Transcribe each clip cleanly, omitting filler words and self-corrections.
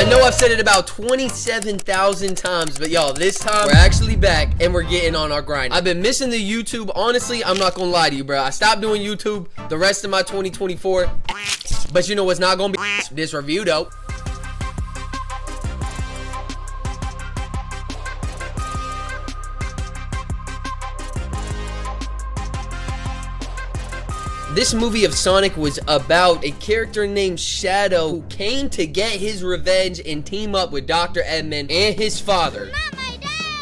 I know I've said it about 27,000 times, but y'all, this time we're actually back and we're getting on our grind. I've been missing the YouTube. Honestly, I'm not gonna lie to you, bro. I stopped doing YouTube the rest of my 2024, but you know what's not gonna be this review though. This movie of Sonic was about a character named Shadow who came to get his revenge and team up with Dr. Eggman and his father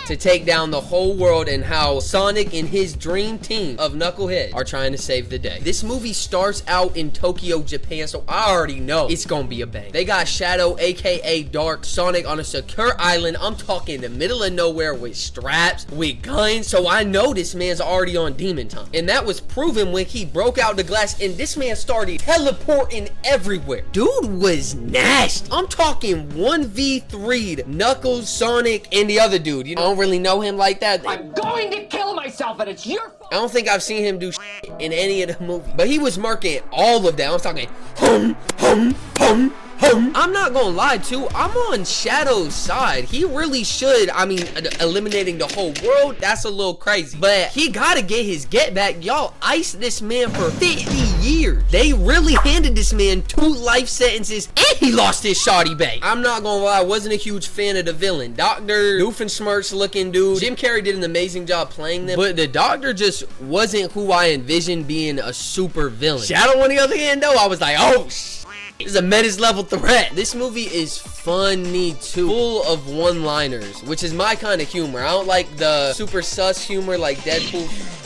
to take down the whole world, and how Sonic and his dream team of Knucklehead are trying to save the day. This movie starts out in Tokyo, Japan, so I already know it's gonna be a bang. They got Shadow, aka Dark Sonic, on a secure island. I'm talking the middle of nowhere with straps, with guns, so I know this man's already on demon time. And that was proven when he broke out the glass and this man started teleporting everywhere. Dude was nasty. I'm talking 1v3'd Knuckles, Sonic, and the other dude. You know, I don't really know him like that. I'm going to kill myself and it's your fault. I don't think I've seen him do shit in any of the movies, but he was murking all of them. I'm talking hum, hum, hum, hum. I'm not gonna lie too, I'm on Shadow's side. He really should. I mean, eliminating the whole world, that's a little crazy, but he gotta get his get back. Y'all iced this man for 50 years. They really handed this man 2 life sentences and he lost his shawty bae. I'm not gonna lie, I wasn't a huge fan of the villain. Dr. Doofenshmirtz looking dude. Jim Carrey did an amazing job playing them, but the doctor just wasn't who I envisioned being a super villain. Shadow on the other hand though, I was like, oh shit. This is a menace level threat. This movie is funny too, full of one-liners, which is my kind of humor. I don't like the super sus humor like Deadpool.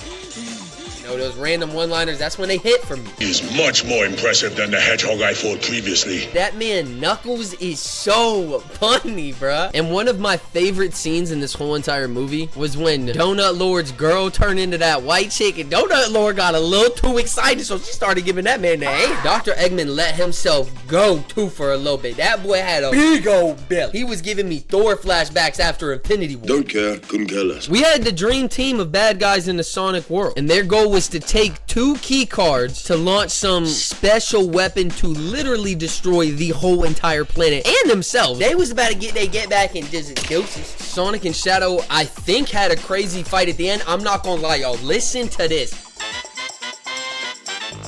You know, those random one-liners, that's when they hit for me. He's much more impressive than the Hedgehog I fought previously. That man Knuckles is so funny, bruh. And one of my favorite scenes in this whole entire movie was when Donut Lord's girl turned into that white chick, and Donut Lord got a little too excited, so she started giving that man the air. Dr. Eggman let himself go too for a little bit. That boy had a big old belly. He was giving me Thor flashbacks after Infinity War. Don't care, couldn't care less. We had the dream team of bad guys in the Sonic world, and their goal was to take 2 key cards to launch some special weapon to literally destroy the whole entire planet and themselves. They was about to get their get back and just deuces. Sonic and Shadow, I think, had a crazy fight at the end. I'm not gonna lie, y'all. Listen to this.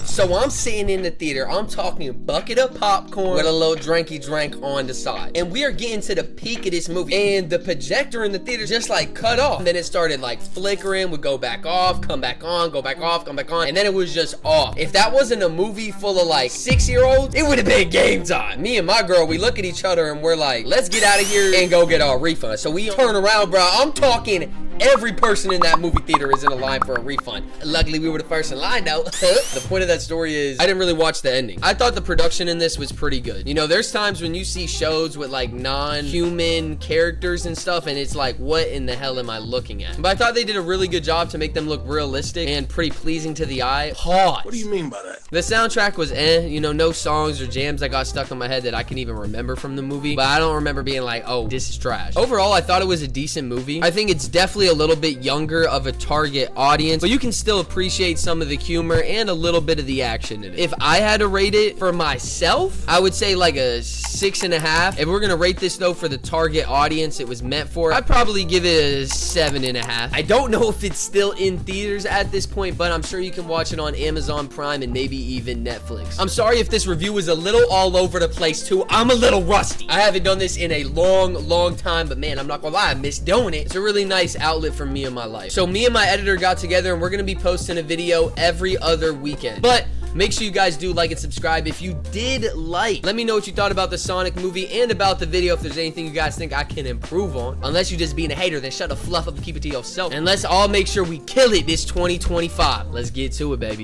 So I'm sitting in the theater, I'm talking bucket of popcorn with a little drinky drink on the side. And we are getting to the peak of this movie. And the projector in the theater just like cut off. And then it started like flickering, would go back off, come back on, go back off, come back on. And then it was just off. If that wasn't a movie full of like 6-year-olds, it would have been game time. Me and my girl, we look at each other and we're like, let's get out of here and go get our refund. So we turn around, bro. I'm talking every person in that movie theater is in a line for a refund. Luckily, we were the first in line though. The point of that story is, I didn't really watch the ending. I thought the production in this was pretty good. You know, there's times when you see shows with like non-human characters and stuff, and it's like, what in the hell am I looking at? But I thought they did a really good job to make them look realistic and pretty pleasing to the eye. Pause. What do you mean by that? The soundtrack was you know, no songs or jams that got stuck in my head that I can even remember from the movie, but I don't remember being like, oh, this is trash. Overall, I thought it was a decent movie. I think it's definitely a little bit younger of a target audience, but you can still appreciate some of the humor and a little bit of the action in it. If I had to rate it for myself, I would say like a 6.5. If we're gonna rate this though for the target audience it was meant for, I'd probably give it a 7.5. I don't know if it's still in theaters at this point, but I'm sure you can watch it on Amazon Prime and maybe even Netflix. I'm sorry if this review was a little all over the place too. I'm a little rusty. I haven't done this in a long time, but man, I'm not gonna lie, I miss doing it. It's a really nice outlet for me in my life. So me and my editor got together and we're gonna be posting a video every other weekend. But make sure you guys do like and subscribe if you did like. Let me know what you thought about the Sonic movie and about the video. If there's anything you guys think I can improve on. Unless you just being a hater, then shut the fluff up and keep it to yourself. And let's all make sure we kill it this 2025. Let's get to it, baby.